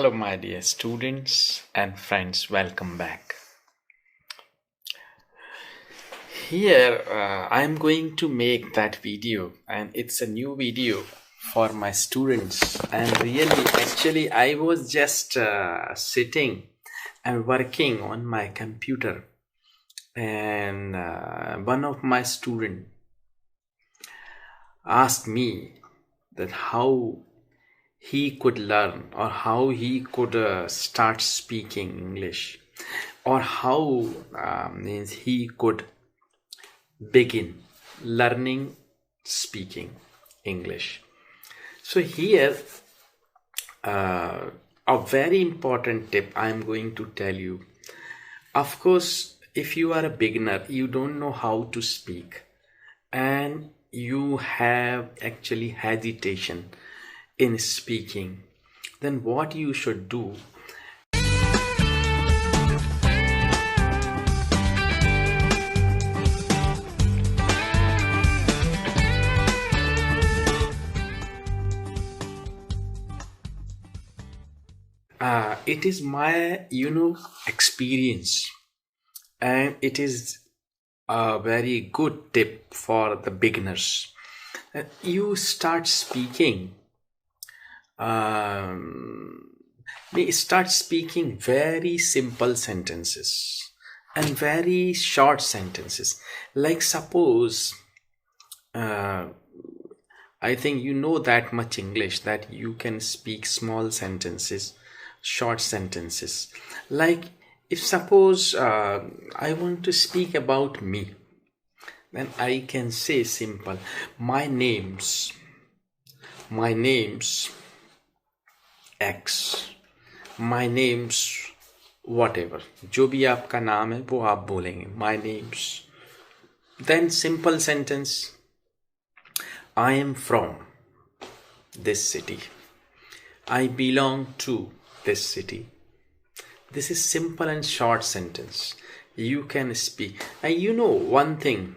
Hello, my dear students and friends, welcome back. Here, I am going to make that video, and it's a new video for my students. And really, actually, I was just sitting and working on my computer, and one of my students asked me that how he could learn or how he could start speaking English, or how means he could begin learning speaking English. So here a very important tip I am going to tell you. Of course, if you are a beginner, you don't know how to speak, and you have actually hesitation in speaking, then what you should do, it is my experience, and it is a very good tip for the beginners. You start speaking start speaking very simple sentences and very short sentences. Like suppose I think you know that much English that you can speak small sentences, short sentences. Like if suppose I want to speak about me, then I can say simple, my name's X, my name's whatever, जो भी आपका नाम है वो आप बोलेंगे, my name's. Then simple sentence, I am from this city, I belong to this city. This is simple and short sentence. You can speak. And you know one thing,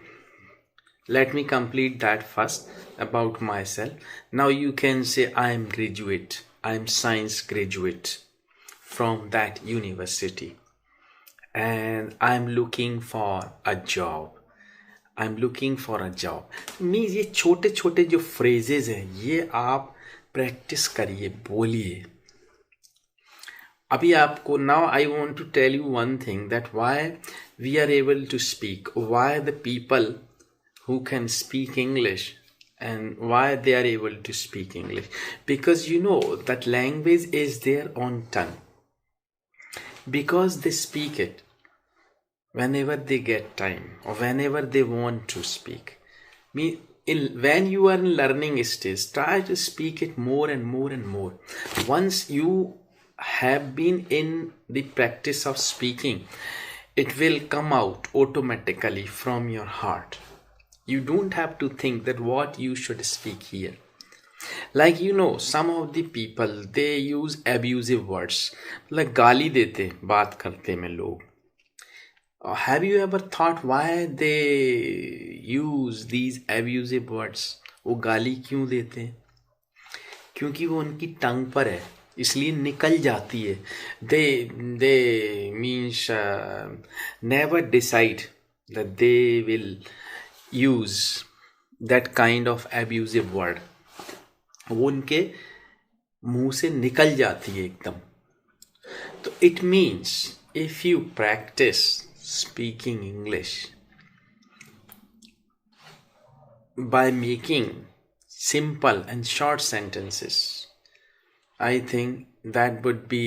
let me complete that first about myself. Now you can say I am graduate, I am science graduate from that university, and I am looking for a job. I am looking for a job. Means ये छोटे छोटे जो phrases हैं ये आप practice करिए, बोलिए. अभी आपको now I want to tell you one thing that why we are able to speak, why the people who can speak English and why they are able to speak English. Because you know that language is their own tongue, because they speak it whenever they get time or whenever they want to speak. When you are in learning stage, try to speak it more and more and more. Once you have been in the practice of speaking, it will come out automatically from your heart. You don't have to think that what you should speak here. Like some of the people, they use abusive words. Like गाली देते बात करते में लोग. Have you ever thought why they use these abusive words? वो गाली क्यों देते हैं? क्योंकि वो उनकी टंग पर है, इसलिए निकल जाती है. They means never decide that they will use that kind of abusive word. वो उनके मुंह से निकल जाती है एकदम. तो it means if you practice speaking English by making simple and short sentences, I think that would be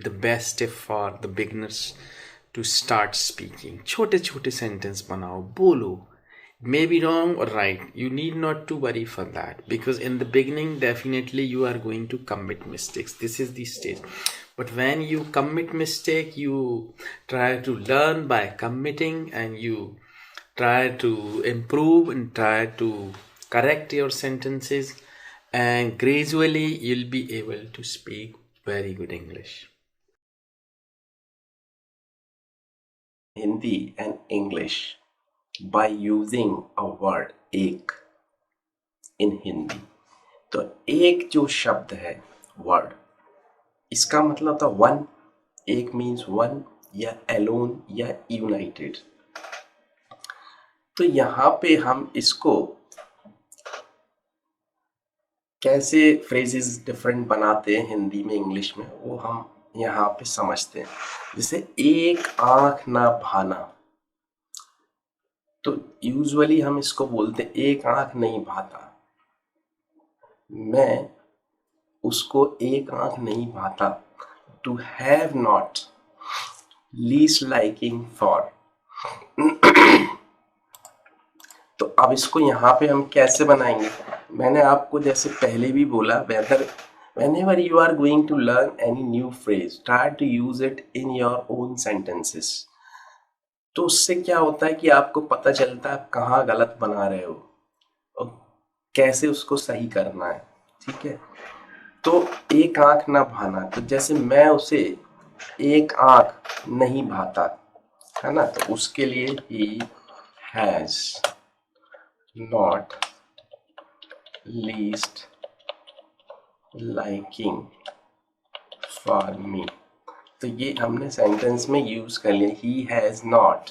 the best tip for the beginners to start speaking. छोटे छोटे sentence बनाओ, बोलो. Maybe wrong or right, you need not to worry for that, because in the beginning definitely you are going to commit mistakes. This is the stage. But when you commit mistake, you try to learn by committing, and you try to improve and try to correct your sentences, and gradually you'll be able to speak very good English. Hindi and English by using a word एक in Hindi. तो एक जो शब्द है word, इसका मतलब था one, एक मीन्स वन या एलोन या यूनाइटेड। तो यहाँ पे हम इसको कैसे फ्रेजेस डिफरेंट बनाते हैं हिंदी में इंग्लिश में, वो हम यहाँ पे समझते हैं। जैसे एक आंख ना भाना, तो यूजुअली हम इसको बोलते हैं एक आंख नहीं भाता। मैं उसको एक आंख नहीं भाता, to have not, least liking for. तो अब इसको यहाँ पे हम कैसे बनाएंगे? मैंने आपको जैसे पहले भी बोला, whenever you are going to learn any new phrase, try to use it in your own sentences। तो उससे क्या होता है कि आपको पता चलता है आप कहाँ गलत बना रहे हो और कैसे उसको सही करना है। ठीक है, तो एक आंख ना भाना, तो जैसे मैं उसे एक आंख नहीं भाता, है ना, तो उसके लिए he has not least liking for me. तो ये हमने सेंटेंस में यूज कर लिया, he has not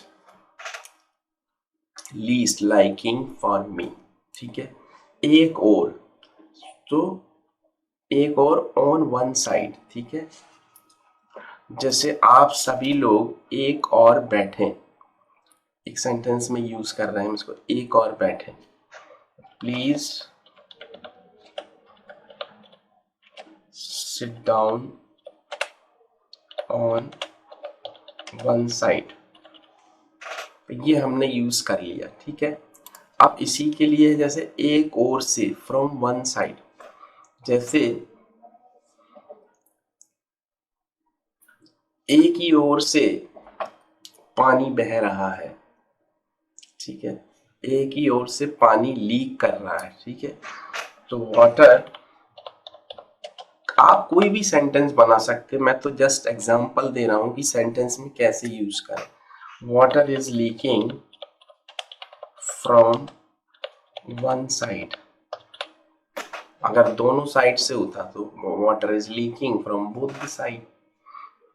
least liking for me. ठीक है, एक और, तो एक और ऑन वन साइड। ठीक है, जैसे आप सभी लोग एक और बैठे, एक सेंटेंस में यूज कर रहे हैं इसको, एक और बैठे, please sit down on one side. ये हमने यूज कर लिया। ठीक है, अब इसी के लिए जैसे एक और से, फ्रॉम वन साइड, जैसे एक ही ओर से पानी बह रहा है। ठीक है, एक ही ओर से पानी लीक कर रहा है। ठीक है, तो वाटर, आप कोई भी सेंटेंस बना सकते हैं, मैं तो जस्ट एग्जांपल दे रहा हूं कि सेंटेंस में कैसे यूज करें। Water is leaking from one side, अगर दोनों साइड से होता तो water is leaking from both the side,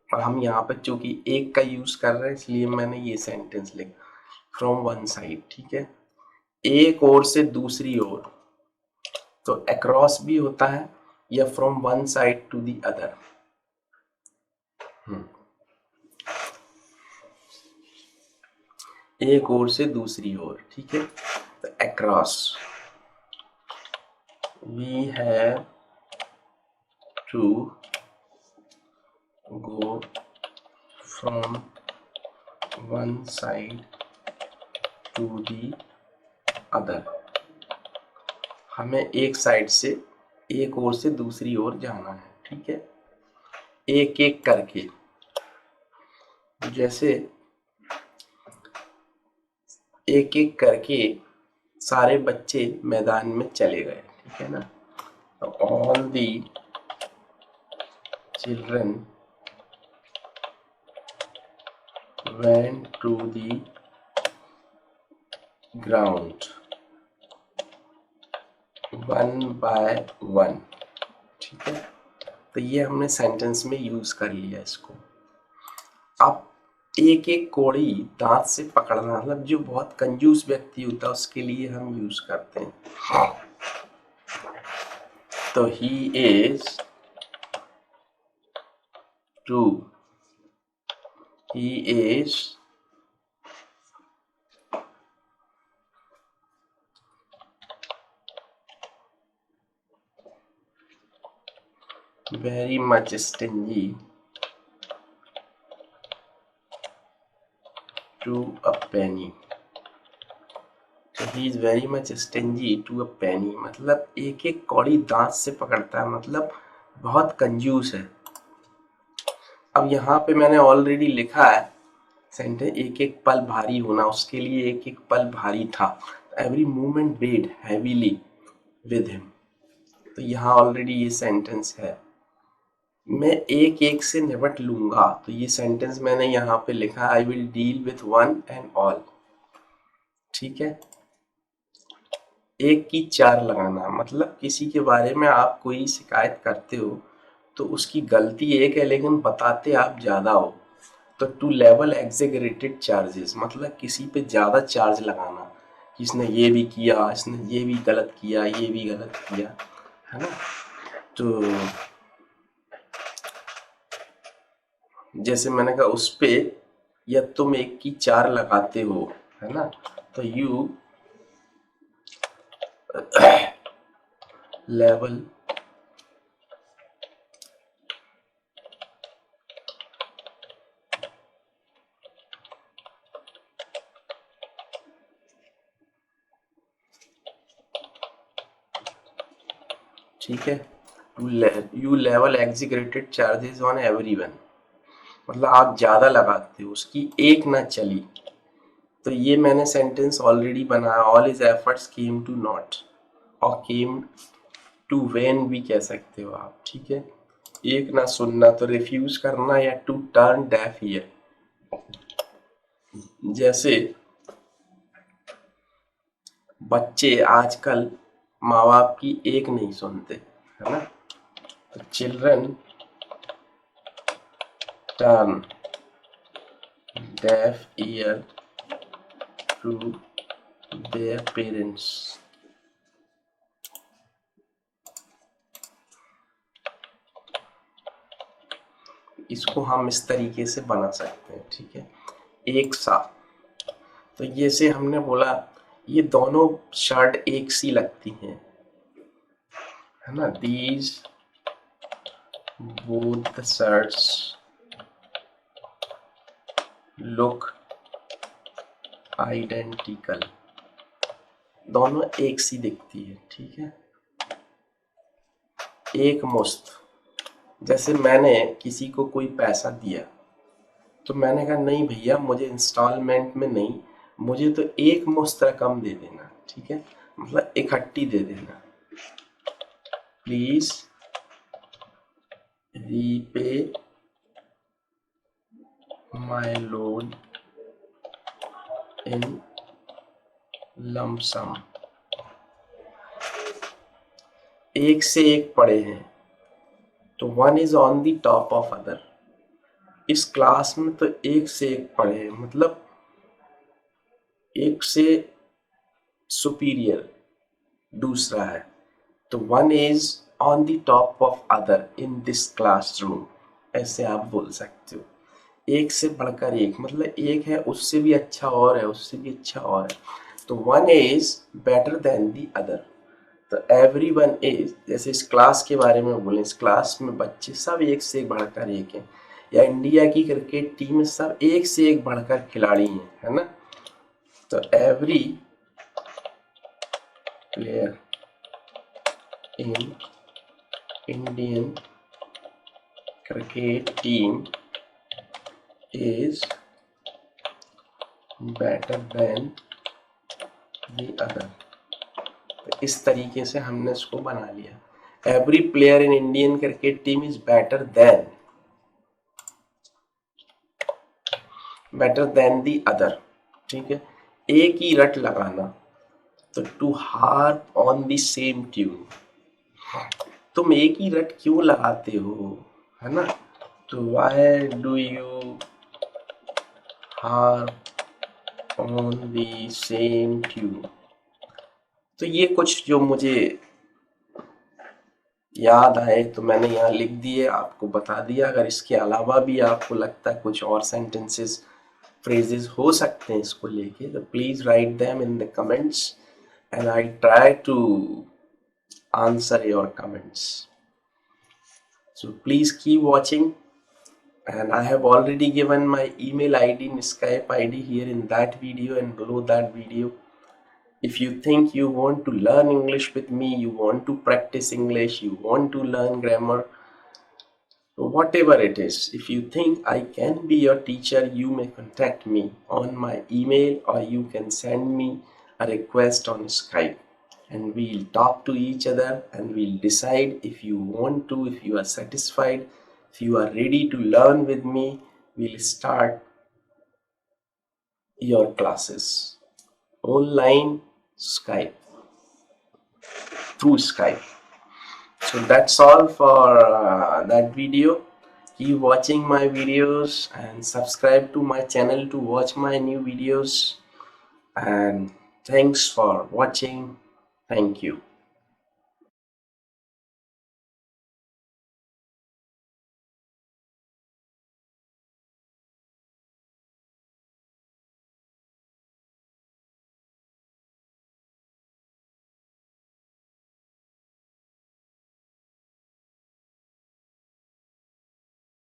और हम यहाँ पे चूंकि एक का यूज कर रहे हैं इसलिए मैंने ये सेंटेंस लिखा, फ्रॉम वन साइड। ठीक है, एक ओर से दूसरी ओर, तो अक्रॉस भी होता है या from one side to the other. एक ओर से दूसरी ओर। ठीक है, तो across, we have to go from one side to the other, हमें एक साइड से, एक ओर से दूसरी ओर जाना है। ठीक है, एक एक करके, जैसे एक एक करके सारे बच्चे मैदान में चले गए। ठीक है ना, all the children went to the ground one by one। ठीक है, तो ये हमने सेंटेंस में यूज कर लिया इसको। अब एक एक कौड़ी दांत से पकड़ना, मतलब जो बहुत कंजूस व्यक्ति होता है उसके लिए हम यूज करते हैं। तो he is too, he is very much stingy to a penny। So he is very much stingy to a penny, मतलब एक एक कौड़ी दांत से पकड़ता है, मतलब बहुत कंजूस है। अब यहाँ पे मैंने ऑलरेडी लिखा है सेंटेंस, एक एक पल भारी होना, उसके लिए एक एक पल भारी था। Every movement weighed heavily with him, तो यहाँ ऑलरेडी ये सेंटेंस है। मैं एक एक से निपट लूंगा, तो ये सेंटेंस मैंने यहाँ पे लिखा, I will deal with one and all. ठीक है, एक की चार लगाना, मतलब किसी के बारे में आप कोई शिकायत करते हो तो उसकी गलती एक है लेकिन बताते आप ज़्यादा हो। तो टू लेवल एग्जेगरेटेड चार्जेस मतलब किसी पे ज़्यादा चार्ज लगाना कि इसने ये भी किया, इसने ये भी गलत किया, ये भी गलत किया, है ना। तो जैसे मैंने कहा उस पे, या तुम एक की चार लगाते हो, है ना, तो यू लेवल ठीक है, you level executed charges on everyone मतलब आप ज़्यादा लगाते हो, उसकी एक ना चली। तो ये मैंने सेंटेंस ऑलरेडी बनाया, all his efforts came to naught, और केम टू वेन भी कह सकते हो आप, ठीक है। एक ना सुनना तो रिफ्यूज करना, या टू टर्न डेफ ईयर। जैसे बच्चे आजकल माँ बाप की एक नहीं सुनते, है ना। तो children turn deaf ear to their parents. इसको हम इस तरीके से बना सकते हैं, ठीक है, एक साथ। तो ये से हमने बोला ये दोनों शर्ट एक सी लगती हैं, है ना। These both the shirts look identical, दोनों एक सी दिखती है, ठीक है। एक मुश्त, जैसे मैंने किसी को कोई पैसा दिया तो मैंने कहा नहीं भैया मुझे इंस्टॉलमेंट में नहीं, मुझे तो एक मुश्त रकम दे देना, ठीक है, मतलब इकट्ठी दे देना। Please repay my loan in lump sum. एक से एक पड़े हैं तो one is on the top of other. इस क्लास में तो एक से एक पढ़े हैं मतलब एक से सुपीरियर दूसरा है, तो one is on the top of other in this classroom, ऐसे आप बोल सकते हो। एक से बढ़कर एक मतलब एक है उससे भी अच्छा और है, उससे भी अच्छा और है, तो one is better than the other. तो एवरी वन इज, जैसे इस क्लास के बारे में बोले, इस क्लास में बच्चे सब एक से एक बढ़कर एक हैं, या इंडिया की क्रिकेट टीम में सब एक से एक बढ़कर खिलाड़ी हैं, है ना। तो every player in Indian cricket team is better than the other. तो इस तरीके से हमने इसको बना लिया, every player in Indian cricket team is better than the other, ठीक है। एक ही रट लगाना, तो to harp on the same tune, तुम एक ही रट क्यों लगाते हो, है ना। तो why do you harp on the same tune. तो ये कुछ जो मुझे याद आए तो मैंने यहाँ लिख दिए, आपको बता दिया। अगर इसके अलावा भी आपको लगता है कुछ और सेंटेंसेस फ्रेजेस हो सकते हैं इसको लेके, तो please write them in the comments and I try to answer your comments. So please keep watching, and I have already given my email ID and Skype ID here in that video and below that video. If you think you want to learn English with me, you want to practice English, you want to learn grammar, whatever it is, if you think I can be your teacher, you may contact me on my email, or you can send me a request on Skype, and we'll talk to each other and we'll decide if you want to, if you are satisfied, if you are ready to learn with me, we'll start your classes online, Skype, through Skype. So that's all for that video. Keep watching my videos and subscribe to my channel to watch my new videos, and thanks for watching. Thank you.